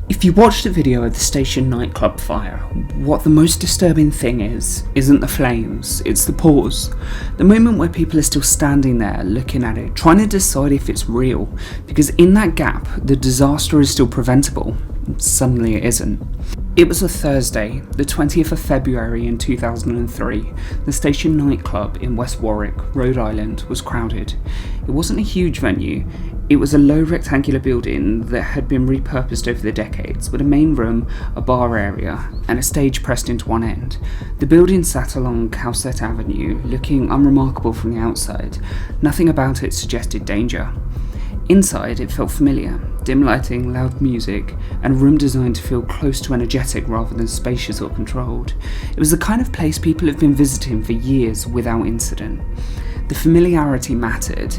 If you watch the video of the station nightclub fire, what the most disturbing thing isn't the flames, it's the pause. The moment where people are still standing there looking at it, trying to decide if it's real, because in that gap, the disaster is still preventable. Suddenly it isn't. It was a Thursday, the 20th of February in 2003. The station nightclub in West Warwick, Rhode Island, was crowded. It wasn't a huge venue. It was a low rectangular building that had been repurposed over the decades, with a main room, a bar area, and a stage pressed into one end. The building sat along Cowsett Avenue, looking unremarkable from the outside. Nothing about it suggested danger. Inside, it felt familiar. Dim lighting, loud music, and a room designed to feel close to energetic rather than spacious or controlled. It was the kind of place people have been visiting for years without incident. The familiarity mattered.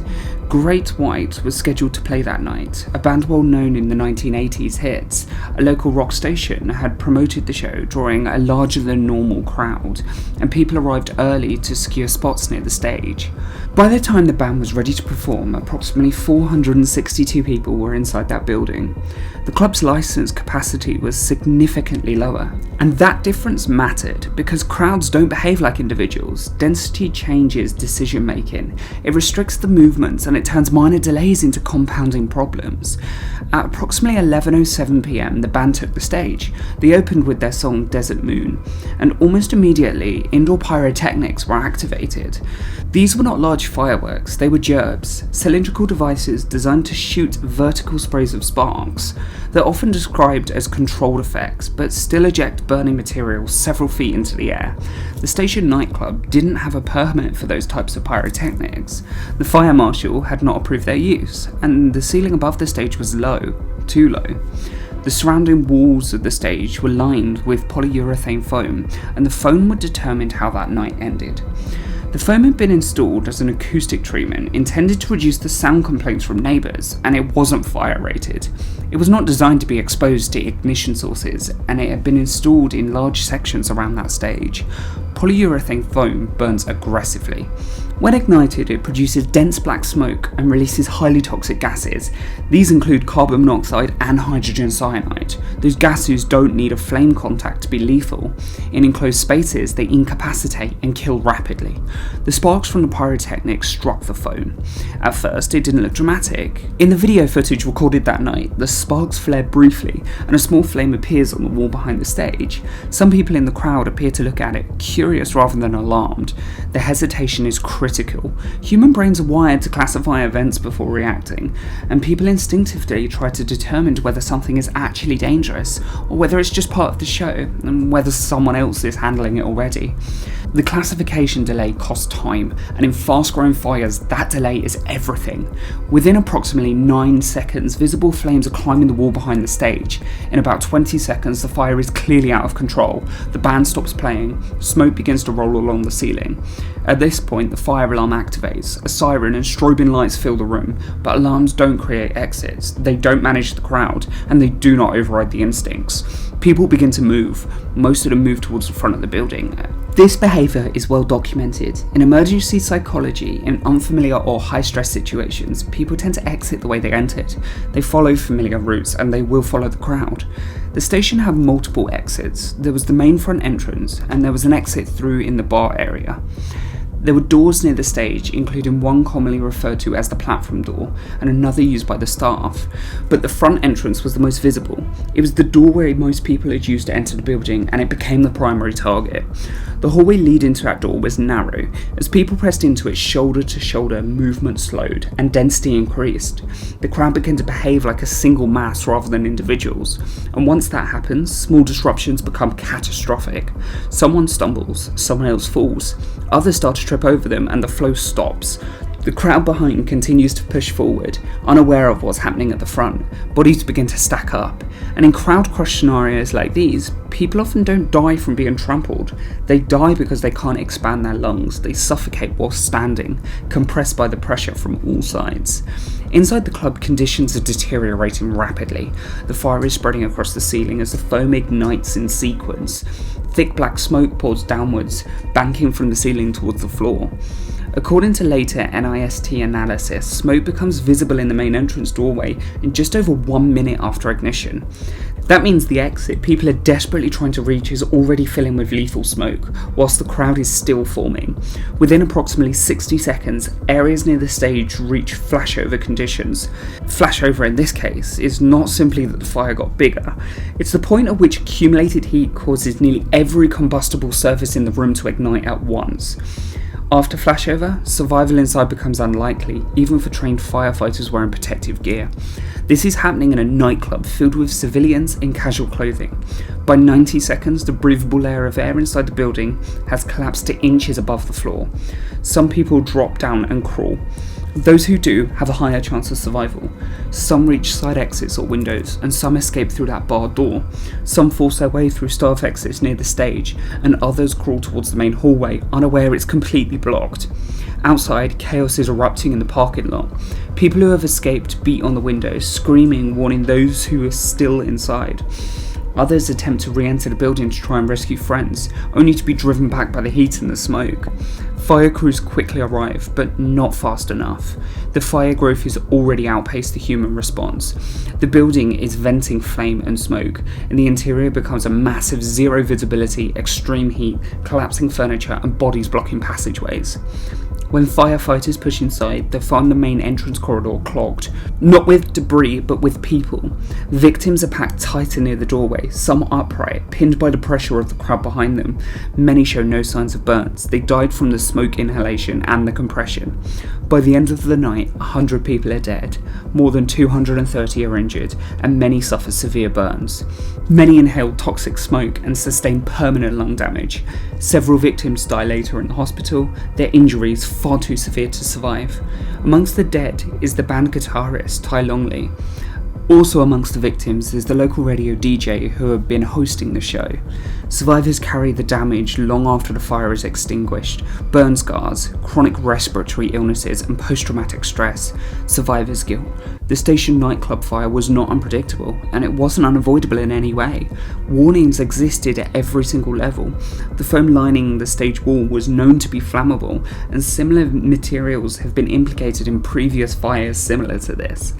Great White was scheduled to play that night, a band well known in the 1980s hits. A local rock station had promoted the show, drawing a larger than normal crowd, and people arrived early to secure spots near the stage. By the time the band was ready to perform, approximately 462 people were inside that building. The club's license capacity was significantly lower, and that difference mattered because crowds don't behave like individuals. Density changes decision making. It restricts the movements and it turns minor delays into compounding problems. At approximately 11:07 PM, the band took the stage. They opened with their song Desert Moon, and almost immediately, indoor pyrotechnics were activated. These were not large fireworks, they were gerbs, cylindrical devices designed to shoot vertical sprays of sparks. They're often described as controlled effects, but still eject burning material several feet into the air. The station nightclub didn't have a permit for those types of pyrotechnics. The fire marshal had not approved their use, and the ceiling above the stage was low, too low. The surrounding walls of the stage were lined with polyurethane foam, and the foam would determine how that night ended. The foam had been installed as an acoustic treatment intended to reduce the sound complaints from neighbours, and it wasn't fire rated. It was not designed to be exposed to ignition sources, and it had been installed in large sections around that stage. Polyurethane foam burns aggressively. When ignited, it produces dense black smoke and releases highly toxic gases. These include carbon monoxide and hydrogen cyanide. Those gases don't need a flame contact to be lethal. In enclosed spaces, they incapacitate and kill rapidly. The sparks from the pyrotechnics struck the foam. At first, it didn't look dramatic. In the video footage recorded that night, the sparks flared briefly, and a small flame appears on the wall behind the stage. Some people in the crowd appear to look at it curious rather than alarmed. The hesitation is critical. Human brains are wired to classify events before reacting, and people instinctively try to determine whether something is actually dangerous, or whether it's just part of the show, and whether someone else is handling it already. The classification delay costs time, and in fast-growing fires, that delay is everything. Within approximately 9 seconds, visible flames are climbing the wall behind the stage. In about 20 seconds, the fire is clearly out of control. The band stops playing, smoke begins to roll along the ceiling. At this point, the fire alarm activates. A siren and strobing lights fill the room, but alarms don't create exits. They don't manage the crowd, and they do not override the instincts. People begin to move. Most of them move towards the front of the building. This behaviour is well documented. In emergency psychology, in unfamiliar or high-stress situations, people tend to exit the way they entered. They follow familiar routes, and they will follow the crowd. The station had multiple exits. There was the main front entrance, and there was an exit through in the bar area. There were doors near the stage, including one commonly referred to as the platform door, and another used by the staff, but the front entrance was the most visible. It was the doorway most people had used to enter the building, and it became the primary target. The hallway leading to that door was narrow. As people pressed into it shoulder to shoulder, movement slowed, and density increased. The crowd began to behave like a single mass rather than individuals, and once that happens, small disruptions become catastrophic. Someone stumbles, someone else falls, others start to trip over them, and the flow stops. The crowd behind continues to push forward, unaware of what's happening at the front. Bodies begin to stack up, and in crowd crush scenarios like these, people often don't die from being trampled. They die because they can't expand their lungs. They suffocate while standing, compressed by the pressure from all sides. Inside the club, conditions are deteriorating rapidly. The fire is spreading across the ceiling as the foam ignites in sequence. Thick black smoke pours downwards, banking from the ceiling towards the floor. According to later NIST analysis, smoke becomes visible in the main entrance doorway in just over 1 minute after ignition. That means the exit people are desperately trying to reach is already filling with lethal smoke, whilst the crowd is still forming. Within approximately 60 seconds, areas near the stage reach flashover conditions. Flashover in this case is not simply that the fire got bigger, it's the point at which accumulated heat causes nearly every combustible surface in the room to ignite at once. After flashover, survival inside becomes unlikely, even for trained firefighters wearing protective gear. This is happening in a nightclub filled with civilians in casual clothing. By 90 seconds, the breathable layer of air inside the building has collapsed to inches above the floor. Some people drop down and crawl. Those who do have a higher chance of survival. Some reach side exits or windows, and some escape through that barred door. Some force their way through staff exits near the stage, and others crawl towards the main hallway, unaware it's completely blocked. Outside, chaos is erupting in the parking lot. People who have escaped beat on the windows, screaming, warning those who are still inside. Others attempt to re-enter the building to try and rescue friends, only to be driven back by the heat and the smoke. Fire crews quickly arrive, but not fast enough. The fire growth has already outpaced the human response. The building is venting flame and smoke, and the interior becomes a massive zero visibility, extreme heat, collapsing furniture and bodies blocking passageways. When firefighters push inside, they find the main entrance corridor clogged, not with debris but with people. Victims are packed tighter near the doorway, some upright, pinned by the pressure of the crowd behind them. Many show no signs of burns. They died from the smoke inhalation and the compression. By the end of the night, 100 people are dead, more than 230 are injured, and many suffer severe burns. Many inhale toxic smoke and sustain permanent lung damage. Several victims die later in the hospital, their injuries far too severe to survive. Amongst the dead is the band guitarist Ty Longley. Also amongst the victims is the local radio DJ who had been hosting the show. Survivors carry the damage long after the fire is extinguished: burn scars, chronic respiratory illnesses, and post-traumatic stress. Survivor's guilt. The station nightclub fire was not unpredictable, and it wasn't unavoidable in any way. Warnings existed at every single level. The foam lining the stage wall was known to be flammable, and similar materials have been implicated in previous fires similar to this.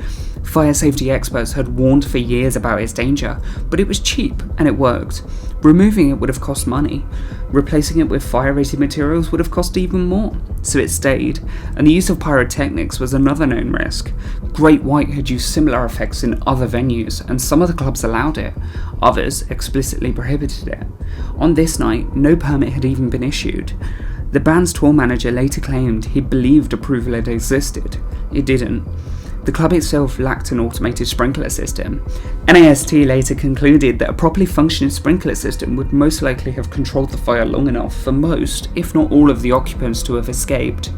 Fire safety experts had warned for years about its danger, but it was cheap and it worked. Removing it would have cost money. Replacing it with fire-rated materials would have cost even more, so it stayed, and the use of pyrotechnics was another known risk. Great White had used similar effects in other venues, and some of the clubs allowed it, others explicitly prohibited it. On this night, no permit had even been issued. The band's tour manager later claimed he believed approval had existed. It didn't. The club itself lacked an automated sprinkler system. NAST later concluded that a properly functioning sprinkler system would most likely have controlled the fire long enough for most, if not all, of the occupants to have escaped.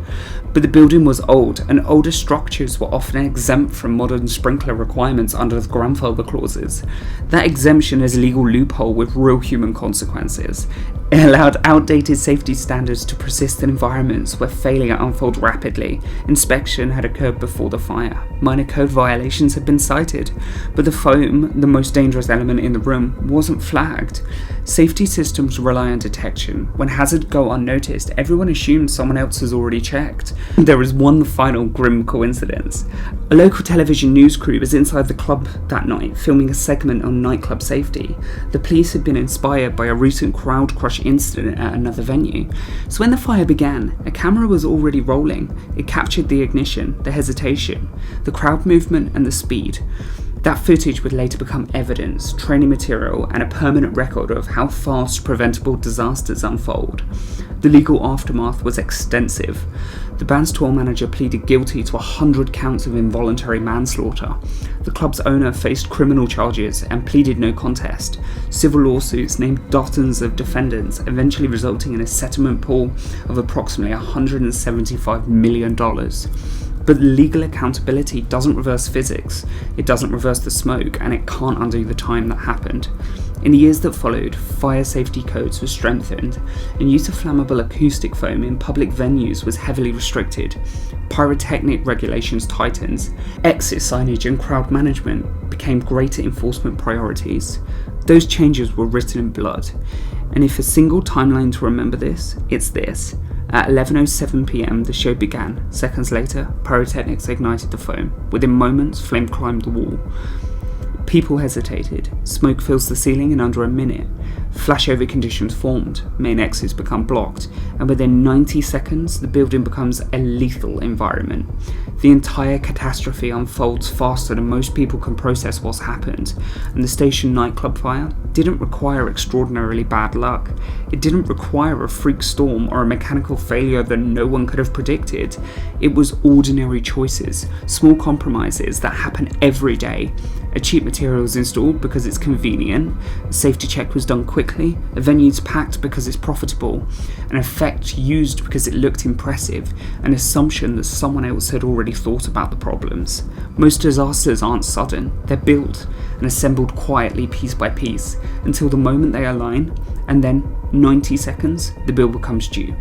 But the building was old, and older structures were often exempt from modern sprinkler requirements under the grandfather clauses. That exemption is a legal loophole with real human consequences. It allowed outdated safety standards to persist in environments where failure unfolded rapidly. Inspection had occurred before the fire. Minor code violations had been cited, but the foam, the most dangerous element in the room, wasn't flagged. Safety systems rely on detection. When hazards go unnoticed, everyone assumes someone else has already checked. There is one final grim coincidence. A local television news crew was inside the club that night, filming a segment on nightclub safety. The police had been inspired by a recent crowd crush incident at another venue. So when the fire began, a camera was already rolling. It captured the ignition, the hesitation, the crowd movement, and the speed. That footage would later become evidence, training material, and a permanent record of how fast preventable disasters unfold. The legal aftermath was extensive. The band's tour manager pleaded guilty to 100 counts of involuntary manslaughter. The club's owner faced criminal charges and pleaded no contest. Civil lawsuits named dozens of defendants, eventually resulting in a settlement pool of approximately $175 million. But legal accountability doesn't reverse physics, it doesn't reverse the smoke, and it can't undo the time that happened. In the years that followed, fire safety codes were strengthened, and use of flammable acoustic foam in public venues was heavily restricted. Pyrotechnic regulations tightened, exit signage and crowd management became greater enforcement priorities. Those changes were written in blood, and if a single timeline to remember this, it's this. At 11:07 PM, the show began. Seconds later, pyrotechnics ignited the foam. Within moments, flame climbed the wall. People hesitated. Smoke fills the ceiling in under a minute. Flashover conditions formed. Main exits become blocked. And within 90 seconds, the building becomes a lethal environment. The entire catastrophe unfolds faster than most people can process what's happened. And the station nightclub fire didn't require extraordinarily bad luck. It didn't require a freak storm or a mechanical failure that no one could have predicted. It was ordinary choices, small compromises that happen every day. A cheap material is installed because it's convenient, a safety check was done quickly, a venue's packed because it's profitable, an effect used because it looked impressive, an assumption that someone else had already thought about the problems. Most disasters aren't sudden, they're built and assembled quietly piece by piece until the moment they align, and then 90 seconds, the bill becomes due.